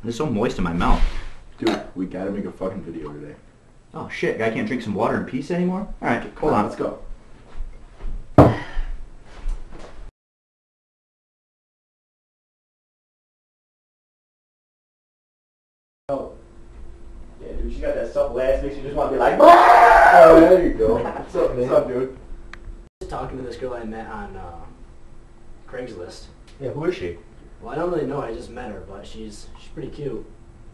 It's so moist in my mouth. Dude, we gotta make a fucking video today. Oh shit, guy can't drink some water in peace anymore? Alright, hold on, Let's go. Oh. Yeah, dude, she got that supple ass, makes you just want to be like, Oh, there you go. What's up, man? What's up, dude? Just talking to this girl I met on Craigslist. Yeah, who is she? Well, I don't really know. I just met her, but she's pretty cute.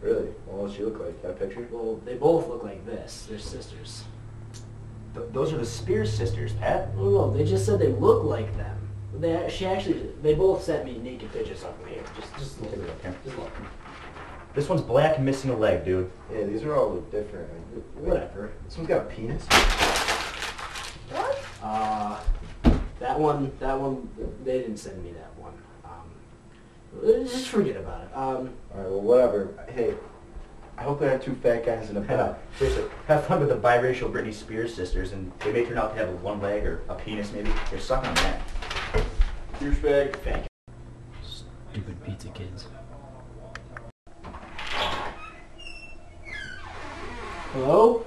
Really? What does she look like? Got a picture? Well, they both look like this. They're sisters. Those are the Spears sisters, Pat. No, they just said they look like them. They both sent me naked pictures of them here. Just look. Take a look here. Just look. This one's black and missing a leg, dude. Yeah, these are all look different. Whatever. This one's got a penis. What? That one, they didn't send me that one. Just forget about it. Alright, well, whatever. Hey, I hope there are two fat guys in a bed. Seriously, have fun with the biracial Britney Spears sisters, and they may turn out to have a one leg or a penis, maybe. They're sucking on that. Douchebag. Fag. Stupid pizza kids. Hello?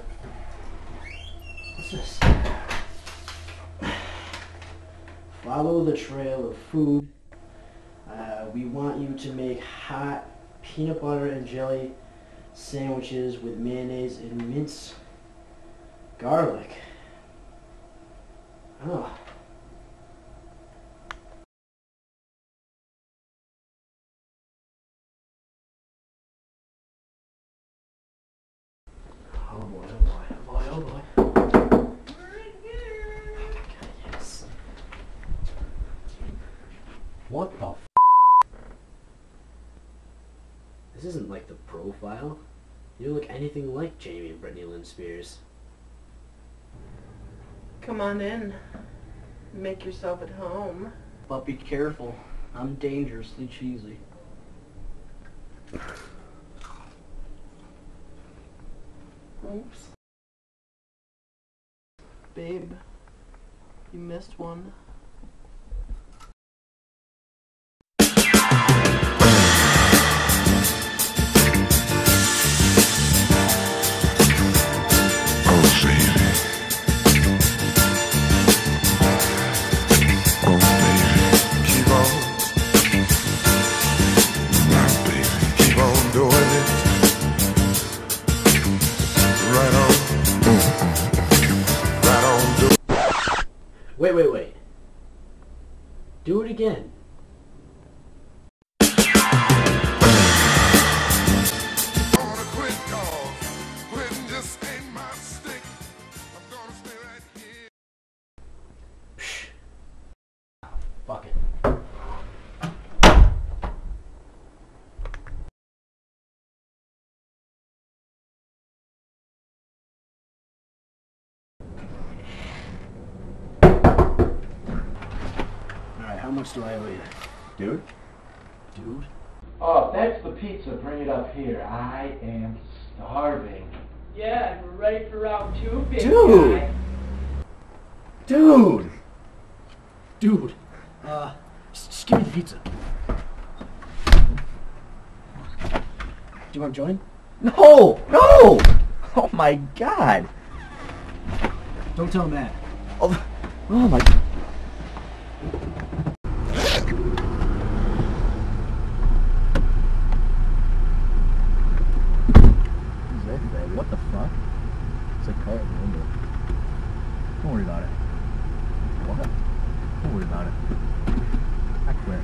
What's this? Follow the trail of food. We want you to make hot peanut butter and jelly sandwiches with mayonnaise and minced garlic. Oh. Oh boy, oh boy, oh boy, oh boy. Oh my god, yes. What the f? This isn't like the profile. You don't look anything like Jamie and Brittany Lynn Spears. Come on in. Make yourself at home. But be careful. I'm dangerously cheesy. Oops. Babe, you missed one. Wait. Do it again. Fuck it. Alright, how much do I owe you? Dude? Dude? Oh, that's the pizza. Bring it up here. I am starving. Yeah, and we're ready for round two, big Dude! guy. Dude! Dude! Just give me the pizza. Do you want to join? No! No! Oh my god! Don't tell Matt. Oh my... What the fuck? It's like car at the window. Don't worry about it. What? Don't worry about it. I quit.